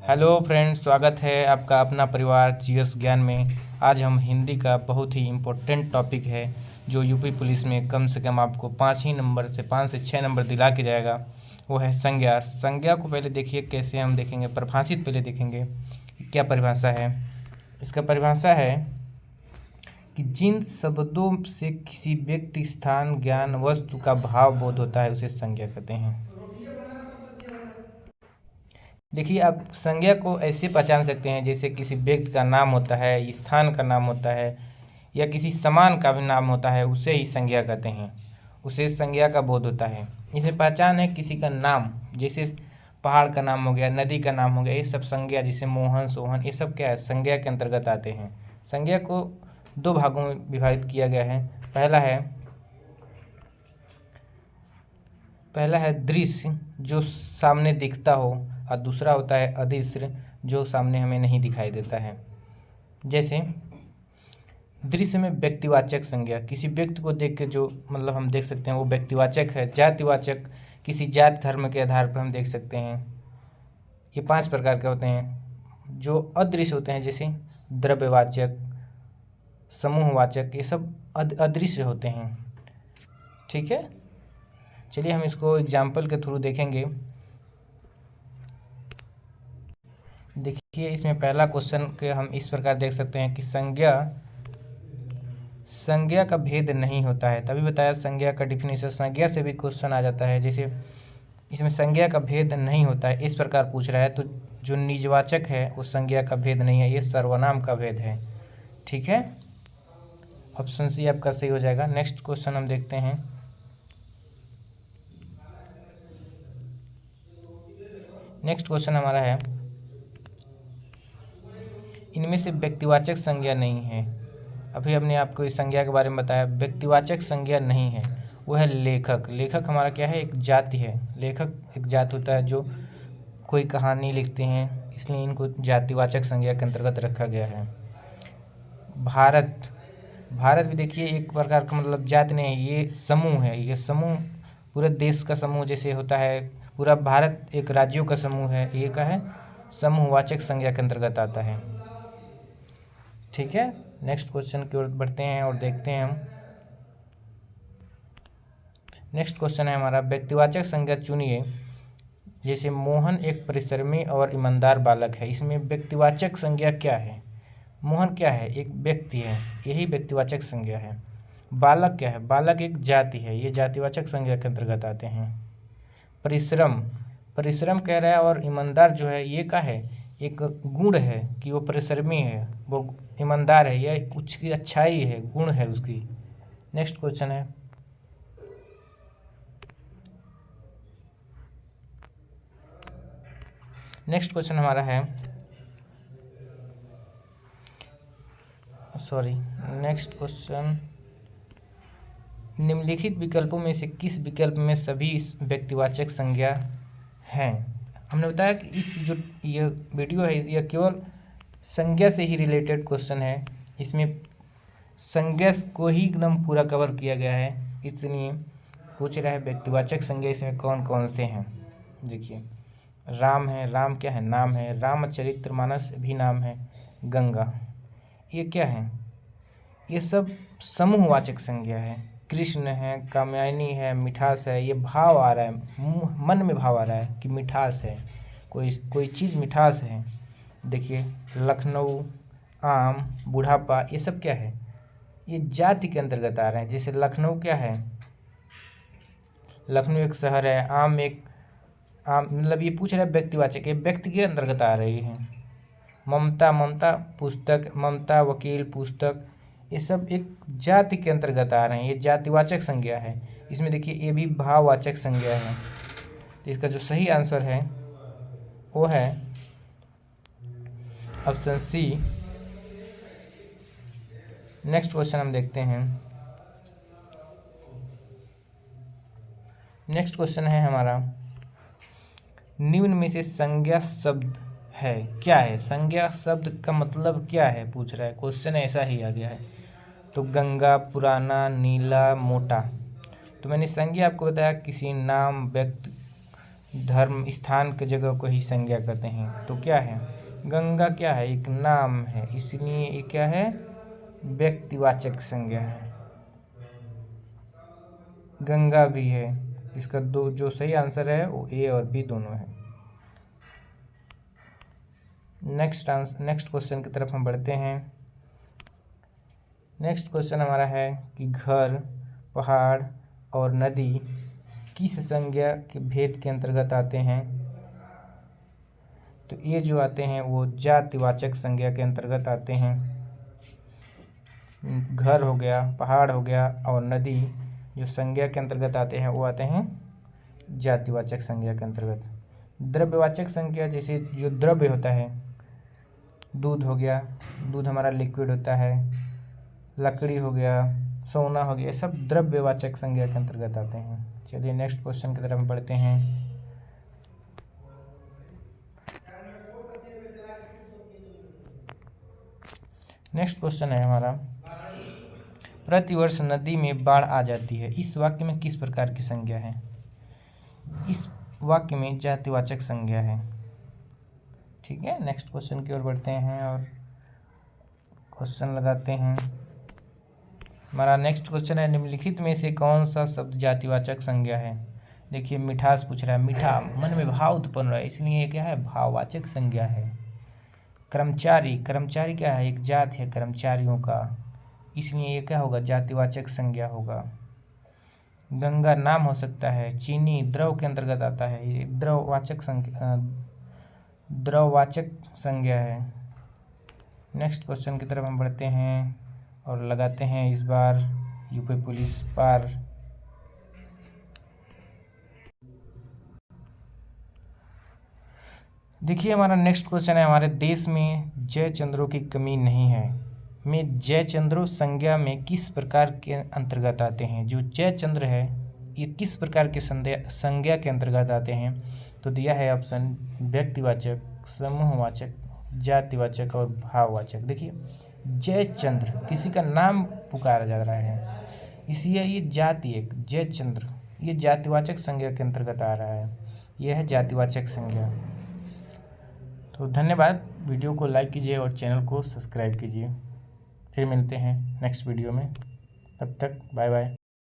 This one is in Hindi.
हेलो फ्रेंड्स, स्वागत है आपका अपना परिवार जीएस ज्ञान में। आज हम हिंदी का बहुत ही इम्पोर्टेंट टॉपिक है जो यूपी पुलिस में कम से कम आपको 5 से 6 नंबर दिला के जाएगा। वो है संज्ञा। संज्ञा को पहले देखिए कैसे हम देखेंगे। परिभाषित पहले देखेंगे क्या परिभाषा है। इसका परिभाषा है कि जिन शब्दों से किसी व्यक्ति, स्थान, ज्ञान, वस्तु का भाव बोध होता है उसे संज्ञा कहते हैं। देखिए, आप संज्ञा को ऐसे पहचान सकते हैं जैसे किसी व्यक्ति का नाम होता है, स्थान का नाम होता है, या किसी सामान का भी नाम होता है, उसे ही संज्ञा कहते हैं। उसे संज्ञा का बोध होता है। इसमें पहचान है किसी का नाम, जैसे पहाड़ का नाम हो गया, नदी का नाम हो गया, ये सब संज्ञा, जैसे मोहन, सोहन, ये सब क्या है, संज्ञा के अंतर्गत आते हैं। संज्ञा को 2 भागों में विभाजित किया गया है। पहला है दृश्य, जो सामने दिखता हो, और दूसरा होता है अदृश्य, जो सामने हमें नहीं दिखाई देता है। जैसे दृश्य में व्यक्तिवाचक संज्ञा, किसी व्यक्ति को देख के जो मतलब हम देख सकते हैं वो व्यक्तिवाचक है। जातिवाचक, किसी जाति धर्म के आधार पर हम देख सकते हैं। ये 5 प्रकार के होते हैं। जो अदृश्य होते हैं जैसे द्रव्यवाचक, समूहवाचक, ये सब अदृश्य होते हैं। ठीक है, चलिए हम इसको एग्जाम्पल के थ्रू देखेंगे। देखिए, इसमें पहला क्वेश्चन के हम इस प्रकार देख सकते हैं कि संज्ञा का भेद नहीं होता है। तभी बताया संज्ञा का डिफिनेशन, संज्ञा से भी क्वेश्चन आ जाता है। जैसे इसमें संज्ञा का भेद नहीं होता है, इस प्रकार पूछ रहा है, तो जो निजवाचक है वो संज्ञा का भेद नहीं है, ये सर्वनाम का भेद है। ठीक है, ऑप्शन सी आपका सही हो जाएगा। नेक्स्ट क्वेश्चन हम देखते हैं। नेक्स्ट क्वेश्चन हमारा है, इनमें से व्यक्तिवाचक संज्ञा नहीं है। अभी हमने आपको इस संज्ञा के बारे में बताया। व्यक्तिवाचक संज्ञा नहीं है, वो है लेखक। लेखक हमारा क्या है, एक जाति है। लेखक एक जाति होता है जो कोई कहानी लिखते हैं, इसलिए इनको जातिवाचक संज्ञा के अंतर्गत रखा गया है। भारत भी देखिए एक प्रकार का मतलब जाति नहीं है, ये समूह है। ये समूह पूरे देश का समूह जैसे होता है, पूरा भारत एक राज्यों का समूह है, ये का है समूहवाचक संज्ञा के अंतर्गत आता है। ठीक है, नेक्स्ट क्वेश्चन की ओर बढ़ते हैं और देखते हैं हम। नेक्स्ट क्वेश्चन है हमारा, व्यक्तिवाचक संज्ञा चुनिए। जैसे मोहन एक परिश्रमी और ईमानदार बालक है, इसमें व्यक्तिवाचक संज्ञा क्या है। मोहन क्या है, एक व्यक्ति है, यही व्यक्तिवाचक संज्ञा है। बालक क्या है, बालक एक जाति है, ये जातिवाचक संज्ञा के अंतर्गत आते हैं। परिश्रम कह रहा है, और ईमानदार जो है ये का है, एक गुण है कि वो परिश्रमी है, वो ईमानदार है, यह कुछ की अच्छाई है, गुण है उसकी। नेक्स्ट क्वेश्चन है, नेक्स्ट क्वेश्चन हमारा है, नेक्स्ट क्वेश्चन, निम्नलिखित विकल्पों में से किस विकल्प में सभी व्यक्तिवाचक संज्ञा हैं। हमने बताया कि इस जो ये वीडियो है यह केवल संज्ञा से ही रिलेटेड क्वेश्चन है। इसमें संज्ञा को ही एकदम पूरा कवर किया गया है, इसलिए पूछ रहा है व्यक्तिवाचक संज्ञा इसमें कौन कौन से हैं। देखिए, राम है, राम क्या है, नाम है। रामचरितमानस भी नाम है। गंगा, ये क्या है, ये सब समूहवाचक संज्ञा है। कृष्ण है, कामयानी है, मिठास है, ये भाव आ रहा है, मन में भाव आ रहा है कि मिठास है, कोई चीज़ मिठास है। देखिए, लखनऊ, आम, बुढ़ापा, ये सब क्या है, ये जाति के अंतर्गत आ रहे हैं। जैसे लखनऊ क्या है, लखनऊ एक शहर है। आम मतलब ये पूछ रहा है व्यक्तिवाचक, ये व्यक्ति के अंतर्गत आ रही है। ममता पुस्तक, ममता वकील पुस्तक, ये सब एक जाति के अंतर्गत आ रहे हैं, ये जातिवाचक संज्ञा है। इसमें देखिए ये भी भाववाचक संज्ञा है। तो इसका जो सही आंसर है वो है ऑप्शन सी। नेक्स्ट क्वेश्चन हम देखते हैं। नेक्स्ट क्वेश्चन है हमारा, निम्न में से संज्ञा शब्द है क्या है। संज्ञा शब्द का मतलब क्या है पूछ रहा है, क्वेश्चन ऐसा ही आ गया है। तो गंगा, पुराना, नीला, मोटा। तो मैंने संज्ञा आपको बताया किसी नाम, व्यक्ति, धर्म स्थान के जगह को ही संज्ञा कहते हैं। तो क्या है, गंगा क्या है, एक नाम है, इसलिए ये क्या है, व्यक्तिवाचक संज्ञा है। गंगा भी है, इसका दो जो सही आंसर है वो ए और बी दोनों है। नेक्स्ट क्वेश्चन की तरफ हम बढ़ते हैं। नेक्स्ट क्वेश्चन हमारा है कि घर, पहाड़ और नदी किस संज्ञा के भेद के अंतर्गत आते हैं। तो ये जो आते हैं वो जातिवाचक संज्ञा के अंतर्गत आते हैं। घर हो गया, पहाड़ हो गया और नदी जो संज्ञा के अंतर्गत आते हैं वो आते हैं जातिवाचक संज्ञा के अंतर्गत। द्रव्यवाचक संज्ञा जैसे जो द्रव्य होता है, दूध हो गया, दूध हमारा लिक्विड होता है, लकड़ी हो गया, सोना हो गया, सब द्रव्यवाचक संज्ञा के अंतर्गत आते हैं। चलिए नेक्स्ट क्वेश्चन की तरफ बढ़ते हैं। नेक्स्ट क्वेश्चन है हमारा, प्रतिवर्ष नदी में बाढ़ आ जाती है, इस वाक्य में किस प्रकार की संज्ञा है। इस वाक्य में जातिवाचक संज्ञा है। ठीक है, नेक्स्ट क्वेश्चन की ओर बढ़ते हैं और क्वेश्चन लगाते हैं। हमारा नेक्स्ट क्वेश्चन है, निम्नलिखित में से कौन सा शब्द जातिवाचक संज्ञा है। देखिए मिठास पूछ रहा है, मीठा मन में भाव उत्पन्न हो रहा है, इसलिए ये क्या है, भाववाचक संज्ञा है। कर्मचारी, कर्मचारी क्या है, एक जात है कर्मचारियों का, इसलिए ये क्या होगा, जातिवाचक संज्ञा होगा। गंगा नाम हो सकता है, चीनी द्रव के अंतर्गत आता है, ये द्रववाचक संज्ञा है। नेक्स्ट क्वेश्चन की तरफ हम बढ़ते हैं और लगाते हैं इस बार यूपी पुलिस पार। देखिए हमारा नेक्स्ट क्वेश्चन है, हमारे देश में जय चंद्रों की कमी नहीं है में जय चंद्रों संज्ञा में किस प्रकार के अंतर्गत आते हैं। जो जय चंद्र है ये किस प्रकार के संज्ञा के अंतर्गत आते हैं। तो दिया है ऑप्शन व्यक्तिवाचक, समूहवाचक, जातिवाचक और भाववाचक। देखिए जय चंद्र किसी का नाम पुकारा जा रहा है, इसलिए ये जाति, एक जय चंद्र ये जातिवाचक संज्ञा के अंतर्गत आ रहा है, यह है जातिवाचक संज्ञा। तो धन्यवाद, वीडियो को लाइक कीजिए और चैनल को सब्सक्राइब कीजिए। फिर मिलते हैं नेक्स्ट वीडियो में, तब तक बाय बाय।